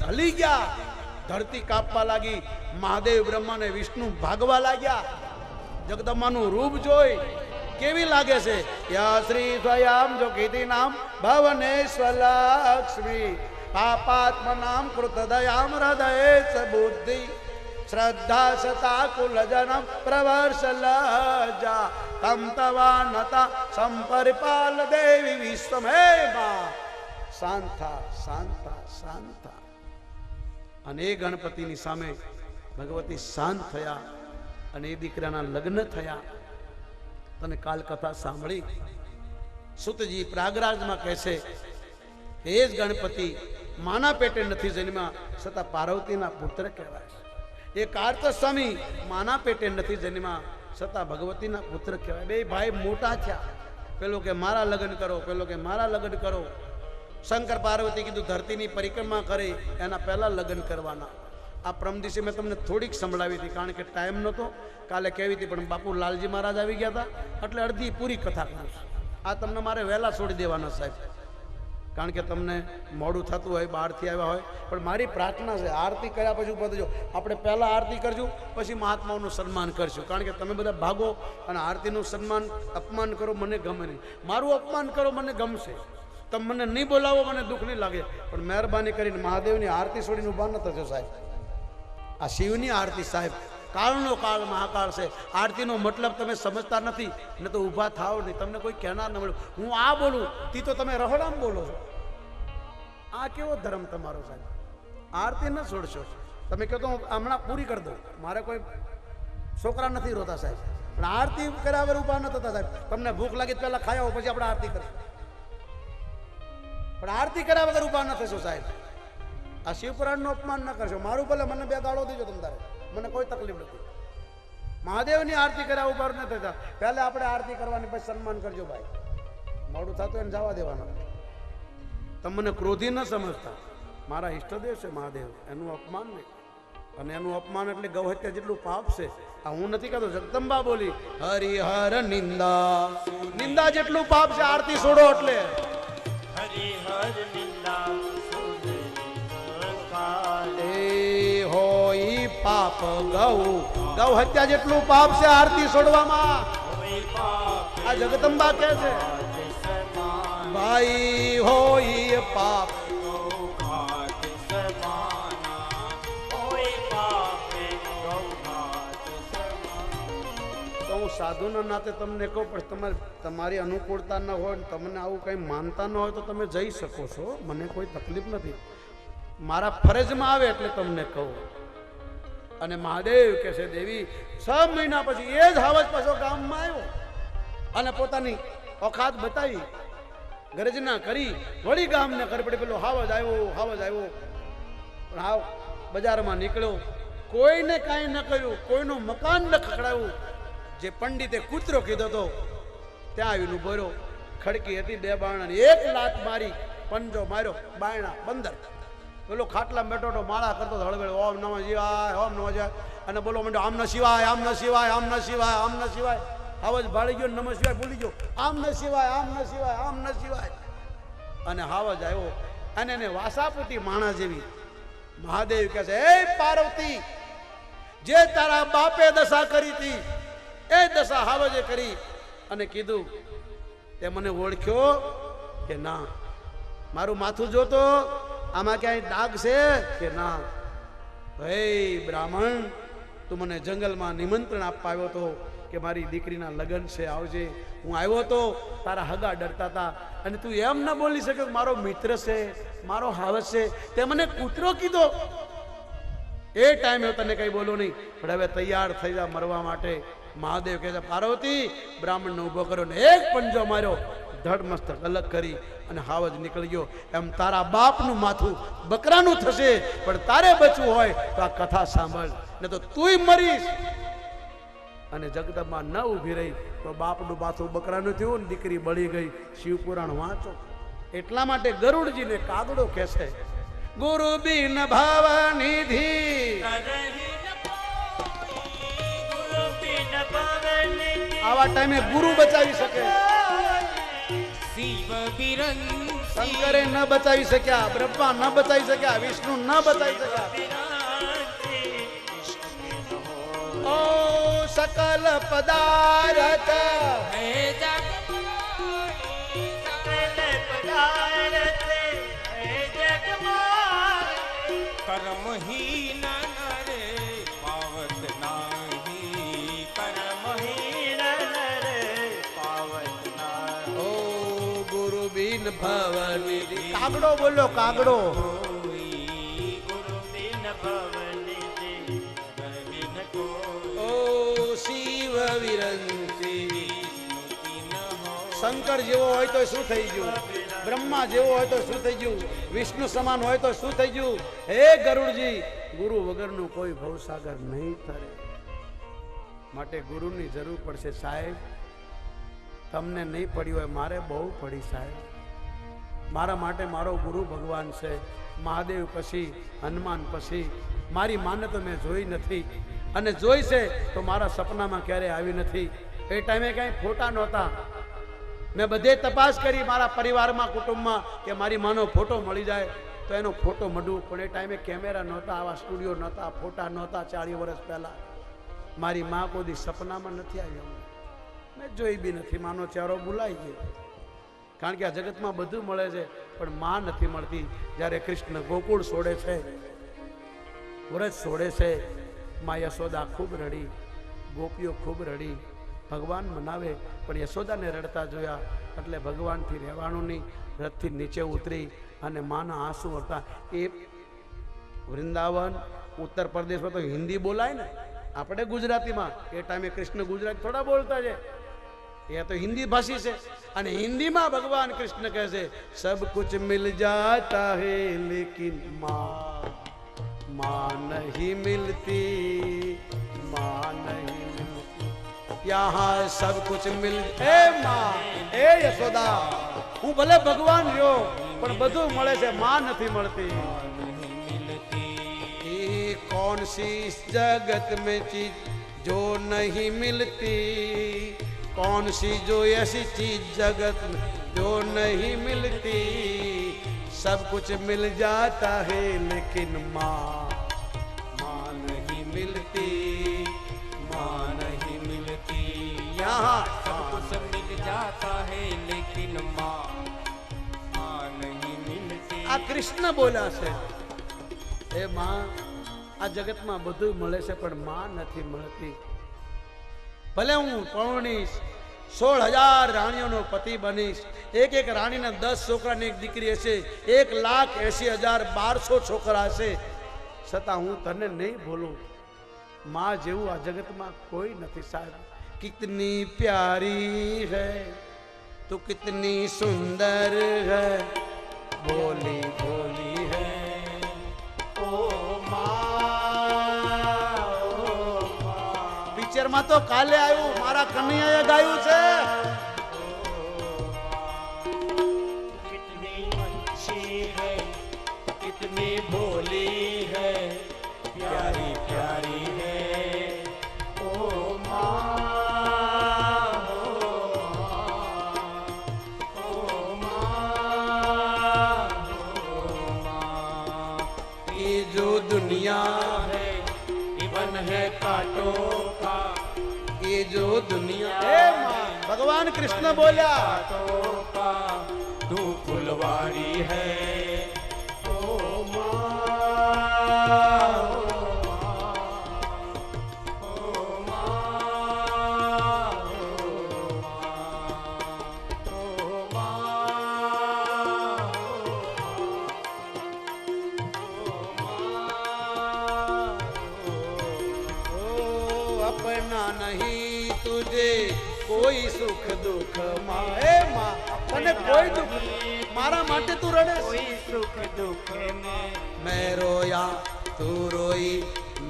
હલી ગયા, ધરતી કાપવા લાગી, મહાદેવ બ્રહ્મા ને વિષ્ણુ ભાગવા લાગ્યા. જગદંબાનું રૂપ જોઈ કેવી લાગે છે. યા શ્રી સ્વયં જો કીધી નામ ભવનેશ્વર લક્ષ્મી પાપાત્મ નામ કૃત દયામ હૃદય ચ બુદ્ધિ શ્રદ્ધા સતા કુલ જનમ પ્રવર્ષ લજા તમ તવાનતા સંપરિપાલ દેવી વિશ્વમે મા શાંતા શાંતા શાંતા. અને એ ગણપતિની સામે ભગવતી શાંત થયા અને એ દીકરાના લગ્ન થયા. તને કાલ કથા સાંભળી. સુતજી પ્રયાગરાજમાં કહે છે એ જ ગણપતિ માના પેટે નથી જન્મ્યા છતાં પાર્વતીના પુત્ર કહેવાય. એ કાર્તક સ્વામી માના પેટે નથી જન્મ્યા છતાં ભગવતીના પુત્ર કહેવાય. બે ભાઈ મોટા થયા. પેલો કે મારા લગ્ન કરો, પેલો કે મારા લગ્ન કરો. શંકર પાર્વતી કીધું ધરતીની પરિક્રમા કરી એના પહેલા લગ્ન કરવાના. આ પ્રમ દિવસે મેં તમને થોડીક સંભળાવી હતી કારણ કે ટાઈમ નહોતો. કાલે કેવી હતી પણ બાપુ લાલજી મહારાજ આવી ગયા હતા એટલે અડધી પૂરી કથા કરું છું. આ તમને મારે વહેલા છોડી દેવાના સાહેબ, કારણ કે તમને મોડું થતું હોય, બહારથી આવ્યા હોય. પણ મારી પ્રાર્થના છે આરતી કર્યા પછી બધું આપણે પહેલાં આરતી કરશું પછી મહાત્માઓનું સન્માન કરશું. કારણ કે તમે બધા ભાગો અને આરતીનું સન્માન અપમાન કરો મને ગમે નહીં, મારું અપમાન કરો મને ગમશે. તમે મને નહીં બોલાવો મને દુઃખ નહીં લાગે, પણ મહેરબાની કરીને મહાદેવની આરતી છોડીને ઊભા ન થજો સાહેબ. આ શિવની આરતી સાહેબ કાળનો કાળ મહાકાળ છે. આરતીનો મતલબ તમે સમજતા નથી ને તો ઊભા થાવ નહીં, તમને કોઈ કહેનાર ન મળે. હું આ બોલું તી તો તમે રહોડામ બોલો છો. આ કેવો ધર્મ તમારો સાહેબ? આરતી ન છોડશો. તમે કહો તો હું હમણાં પૂરી કરી દઉં, મારે કોઈ છોકરા નથી રોતા સાહેબ, પણ આરતી કર્યા વગર ઊભા ન થતા સાહેબ. તમને ભૂખ લાગી પહેલાં ખાઈ આવો પછી આપણે આરતી કરીએ, પણ આરતી કર્યા વગર ઊભા ન થશો સાહેબ. આ શિવપુરાણનું અપમાન ન કરશો. મારું ભલે મને બે ગાળો દીજો તમ તારે, મને કોઈ તકલીફ નથી. મહાદેવની આરતી કર્યા ઉપર ન થતા પહેલા આપણે આરતી કરવાની પછી સન્માન કરજો ભાઈ. મોડું થતું એને જવા દેવાના. તમે મને ક્રોધી ન સમજતા, મારા ઈષ્ટદેવ છે મહાદેવ, એનું અપમાન નહીં. અને એનું અપમાન એટલે ગૌહત્યા જેટલું પાપ છે. આ હું નથી કહેતો, જગદંબા બોલી હરિહર નિંદા, નિંદા જેટલું પાપ છે. આરતી છોડો એટલે હરિહર નિંદા હોય પાપ ગૌ હત્યા જેટલું પાપ છે આરતી છોડવામાં. આ જગદંબા કે છે ભાઈ હોય પાપ તો હું સાધુના નાતે તમને કહું, પણ તમારી અનુકૂળતા ન હોય, તમને આવું કંઈ માનતા ન હોય તો તમે જઈ શકો છો, મને કોઈ તકલીફ નથી. મારા ફરજમાં આવે એટલે તમને કહું. અને મહાદેવ કે છે દેવી 6 મહિના પછી એ જ હાવજ પાછો ગામમાં આવ્યો અને પોતાની ઓકાત બતાવી, ગર્જના કરી, વળી ગામને ખબર પડી પેલો હાવજ આવ્યો. પણ હાવ બજારમાં નીકળ્યો, કોઈને કાંઈ ન કર્યું, કોઈનું મકાન ન ખખડાવ્યું. જે પંડિતે કૂતરો કીધો હતો ત્યાં આવીને ઉભો રહ્યો. ખડકી હતી 2 બારણાની, એક લાત મારી, પંજો માર્યો, બાયણા બંદર. પેલો ખાટલા બેઠો તો માળા કરતો હળવેળ ઓમ નમઃ શિવાય, ઓમ નમઃ શિવાય, અને બોલો મંડ્યો આમ ન શિવાય, આમ ન શિવાય, આમ ન શિવાય, આમ ન શિવાય. હાવજ ભાળી ગયો, નમઃ શિવાય ભૂલી ગયો, આમ ન શિવાય, આમ ન શિવાય, આમ ન શિવાય. અને હાવજ આવ્યો અને એને વાસાપુતી માણા જેવી. મહાદેવ કહે છે એ પાર્વતી, જે તારા બાપે દશા કરી હતી એ દશા હાવજે કરી. અને કીધું તે મને ઓળખ્યો કે ના? મારું માથું જોતો, આમાં ક્યાંય ડાઘ છે કે ના? હે બ્રાહ્મણ, તું મને જંગલમાં નિમંત્રણ આપવા આવ્યો હતો કે મારી દીકરીના લગ્ન છે, આવજે. હું આવ્યો તો તારા હગા ડરતા હતા અને તું એમ ન બોલી શકે મારો મિત્ર છે, મારો હાવજ છે, તે મને કૂતરો કીધો. એ ટાઈમે તને કઈ બોલો નહીં, પણ હવે તૈયાર થઈ જા મરવા માટે. મહાદેવ કહે છે પાર્વતી, બ્રાહ્મણને ઊભો કર્યો ને એક પંજો માર્યો, ધડ મસ્તક અલગ કરી અને હાવજ નીકળી ગયો. એમ તારા બાપનું માથું બકરાનું થશે, પણ તારે બચવું હોય તો આ કથા સાંભળ, ને તો તુંય મરીશ. અને જગદંબા ન ઊભી રહી તો બાપનું માથું બકરાનું થયું ને દીકરી બળી ગઈ. શિવપુરાણ વાંચો. એટલા માટે ગરુડજીને કાગડો કહેશે ગુરુ બિન ભાવ નિધિ, આવા ટાઈમે ગુરુ બચાવી શકે. શિવ બિરંગ શંકરે ન બચાવી શક્યા, બ્રહ્મા ન બચાવી શક્યા, વિષ્ણુ ન બચાવી શક્યા. ઓ સકલ પદાર્થ હે જગમાઈ સકલ પદાર્થ હે જગમાઈ કર્મહીન નરે પાવત નાહી કર્મહીન નરે પાવત નાહી ઓ ગુરુ બિન ભવનિધિ. કાગડો બોલો, કાગડો. ગુરુ બિન ભવનિધિ બિન કો ઓ શિવ વિરંચી. શંકર જેવો હોય તો શું થઈ ગયું, બ્રહ્મા જેવો હોય તો શું થઈ ગયું, વિષ્ણુ સમાન હોય તો શું થઈ ગયું. હે ગરુડજી, ગુરુ વગરનું કોઈ ભવસાગર નહીં તરે. માટે ગુરુની જરૂર પડશે સાહેબ. તમને નહીં પડી હોય, મારે બહુ પડી સાહેબ. મારા માટે મારો ગુરુ ભગવાન છે. મહાદેવ પછી, હનુમાન પછી. મારી માને તો મેં જોઈ નથી, અને જોઈ છે તો મારા સપનામાં ક્યારેય આવી નથી. એ ટાઈમે કાંઈ ફોટા નહોતા. મેં બધે તપાસ કરી મારા પરિવારમાં, કુટુંબમાં, કે મારી માનો ફોટો મળી જાય તો એનો ફોટો મળ્યું. પણ એ ટાઈમે કેમેરા નહોતા, આવા સ્ટુડિયો નહોતા, ફોટા નહોતા. 40 વર્ષ પહેલાં મારી મા કોઈ સપનામાં નથી આવી. મેં જોઈ બી નથી. માનો ચહેરો ભૂલાઈ ગયો. કારણ કે આ જગતમાં બધું મળે છે પણ માં નથી મળતી. જ્યારે કૃષ્ણ ગોકુળ છોડે છે, વ્રત છોડે છે, માં યશોદા ખૂબ રડી, ગોપીઓ ખૂબ રડી. ભગવાન મનાવે પણ યશોદાને રડતા જોયા એટલે ભગવાનથી રહેવાનું નહીં. રથથી નીચે ઉતરી અને માના આંસુ હતા. એ વૃંદાવન ઉત્તર પ્રદેશમાં તો હિન્દી બોલાય ને, આપણે ગુજરાતીમાં. એ ટાઈમે કૃષ્ણ ગુજરાતી થોડા બોલતા છે, એ તો હિન્દી ભાષી છે. અને હિન્દીમાં ભગવાન કૃષ્ણ કહે છે, સબ કુછ મિલ જાતા હૈ લેકિન माँ नहीं मिलती, माँ नहीं मिलती. यहाँ सब कुछ मिल. ए माँ, ए યશોદા, હું ભલે ભગવાન રહ્યો પણ બધું મળે છે, માં નથી મળતી. ये कौन सी इस जगत में चीज जो नहीं मिलती, कौन सी जो ऐसी चीज जगत में जो नहीं मिलती. सब कुछ मिल जाता है लेकिन माँ नहीं मिलती, माँ नहीं मिलती. यहाँ सब कुछ मिल जाता है लेकिन माँ नहीं मिलती. આ કૃષ્ણ બોલ્યા છે, એ માં આ જગતમાં બધું મળે છે પણ માં નથી મળતી. ભલે હું પરણીશ, 16,000 રાણીઓનો પતિ બનીશ, એક એક રાણીના 10 છોકરાને એક દીકરી હશે, 1,80,1200 છોકરા હશે, છતાં હું તને નહીં ભૂલું. માં જેવું આ જગતમાં કોઈ નથી સાહેબ. કિતની પ્યારી હૈ તો કિતની સુંદર હૈ, બોલી બોલી હૈ ઓ માં. પિક્ચરમાં તો કાલે આવ્યું, મારા કનૈયાએ ગાયું છે. कितनी अच्छी है, कितनी भोली है, प्यारी प्यारी है ओ माँ, ओ माँ. ये जो दुनिया है इवन है कांटों का, ये जो दुनिया. ए माँ, भगवान कृष्ण बोल्या, कांटों का तू फुलवारी है ओ माँ, ओ माँ, ओ माँ. ओ अपना नहीं तुझे કોઈ સુખ દુઃખ માં. એ માં, તને કોઈ દુઃખ, મારા માટે તું રડે. कोई सुख दुख में मैं रोया तू रोई,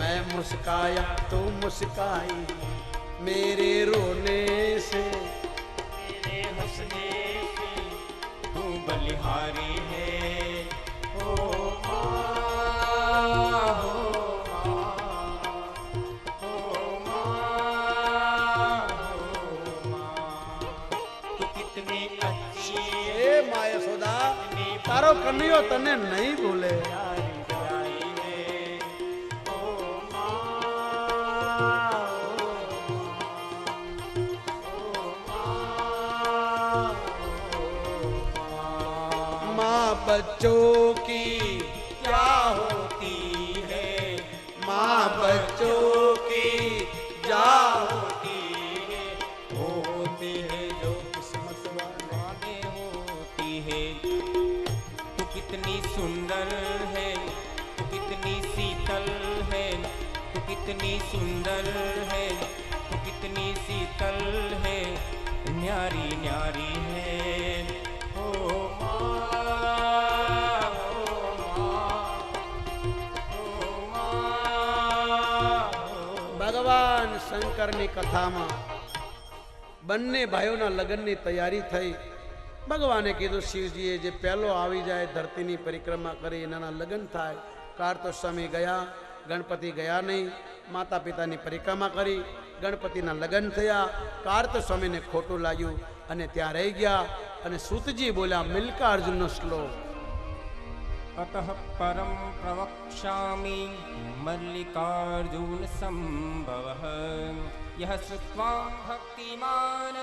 मैं मुस्काया तू मुस्काई, मेरे रोने से तेरे हंसने से तू बलिहारी है ओ माँ, हो माँ. तू कितनी अच्छी એ માં યશોદા, कितनी ભલો તને નહીં ભૂલે. माँ बच्चों की क्या होती है, माँ बच्चों की क्या होती है, होती है जो किस्मत वाले होती है। तू कितनी सुंदर है, तू कितनी शीतल है, तू कितनी सुंदर है, तू कितनी शीतल है, न्यारी न्यारी है। ओ ભગવાન શંકરની કથામાં બંને ભાઈઓના લગ્નની તૈયારી થઈ. ભગવાને કીધું શિવજીએ જે પહેલો આવી જાય ધરતીની પરિક્રમા કરી એના લગ્ન થાય. કાર્તો સ્વામી ગયા, ગણપતિ ગયા નહીં. માતા પિતાની પરિક્રમા કરી, ગણપતિના લગ્ન થયા. કાર્તો સ્વામીને ખોટું લાગ્યું અને ત્યાં રહી ગયા. અને સૂતજી બોલ્યા મિલ્કા અર્જુનનો શ્લોક. अतः परम प्रवक्ष्यामि मल्लिकार्जुन संभवः यः श्रुत्वा भक्तिमान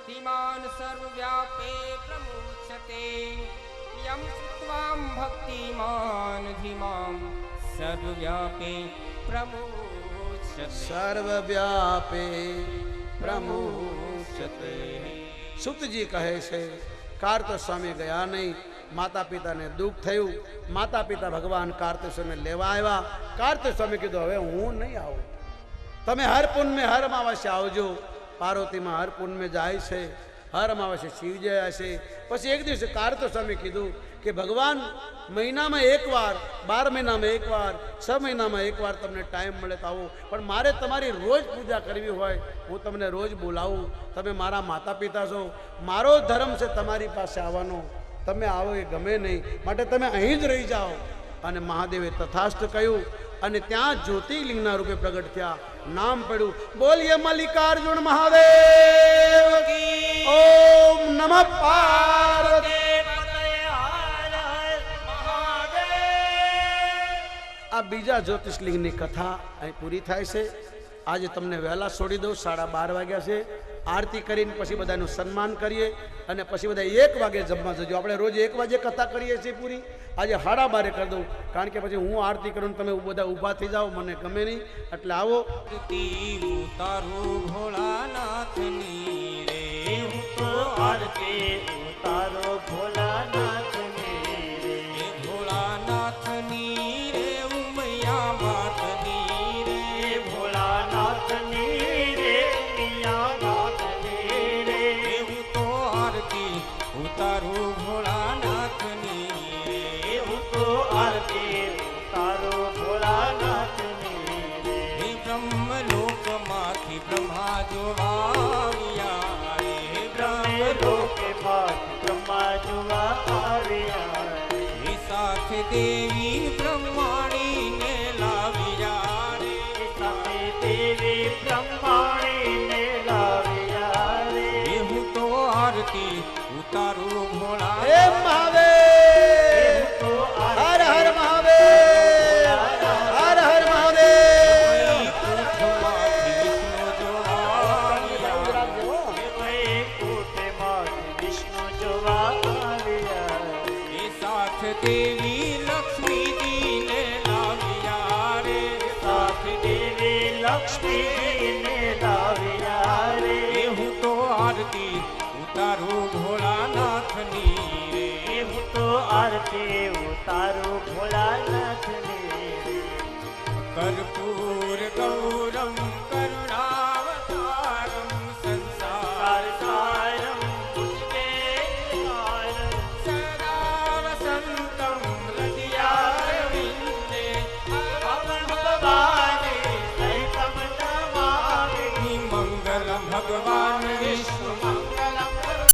तिमान सर्वव्यापे प्रमुच्यते यं श्रुत्वा भक्तिमान धीमां सर्वव्यापे प्रमुच्यते સર્વવ્યાપે પ્રમુચ્યતે. સૂતજી કહે છે કાર્તો સ્વામી ગયા નહીં. માતા પિતાને દુઃખ થયું. માતા પિતા ભગવાન કાર્તિક સ્વામી લેવા આવ્યા. કાર્તિક સ્વામી કીધું હવે હું નહીં આવું, તમે હર પુનમે હર અમાવાસ્ય આવજો. પાર્વતીમાં હર પુનમે જાય છે, હર અમાવાસ્ય શિવજી આવ્યા છે. પછી એક દિવસે કાર્તિક સ્વામી કીધું કે ભગવાન મહિનામાં એકવાર, 12 મહિનામાં એકવાર, 6 મહિનામાં એકવાર તમને ટાઈમ મળે તો આવો, પણ મારે તમારી રોજ પૂજા કરવી હોય હું તમને રોજ બોલાવું. તમે મારા માતા પિતા છો, મારો ધર્મ છે તમારી પાસે આવવાનો. તમે આવો એ ગમે નહીં, માટે તમે અહીં જ રહી જાઓ. અને મહાદેવે તથાસ્તુ કહ્યું અને ત્યાં જ્યોતિર્લિંગના રૂપે પ્રગટ થયા. નામ પડ્યું બોલીએ મલ્લિકાર્જુન મહાદેવ કી. ઓમ નમઃ પાર્વતી. આ બીજા જ્યોતિષલિંગની કથા અહીં પૂરી થાય છે. આજે તમને વહેલા છોડી દઉં, 12:30 વાગ્યા છે. આરતી કરીને પછી બધાનું સન્માન કરીએ અને પછી બધા 1 વાગે જમવા જજો. આપણે રોજ 1 વાગે કથા કરીએ છીએ પૂરી, આજે 12:30 કરી દઉં, કારણ કે પછી હું આરતી કરું તમે બધા ઊભા થઈ જાઓ, મને ગમે નહીં. એટલે આવો. ઉતારું ભોળાનાથની રે, હું તો આરતી ઉતારો ભોલાનાથની રે, ભોળાનાથની રે ઉમૈયા માતની રે, ભોલાનાથની રે મિયા નાથની રે, હું તો આરતી ઉતારું ભોળાનાથની રે, હું તો આરતી ઉતારો ભોલાનાથની રે, હે બ્રહ્મલોકમાંથી બ્રહ્મા જોવાયા રે, બ્રહ્મે લોકે બાદ બ્રહ્મા જોવા આવ્યા રે, હે સાથે દેવી બ્રહ્માણીને લાવ્યા રે, સાથે દેવી બ્રહ્માણીને લાવ્યા રે, હું તો આરતી ઉતારું ભોળા હે મહાદેવ, હું તો હર હર મહાદેવ, હર હર મહાદેવ. વિષ્ણુ જોવા આવ્યા રે, સાથ દેવી લક્ષ્મીજીને લાવ્યા રે, સાથ દેવી લક્ષ્મીને લાવ્યા રે, હું તો આરતી ઉતારું ભોળાનાથની રે, હું તો આરતી ઉતારું ભોળાનાથની રે, કર્પૂર ગૌરમ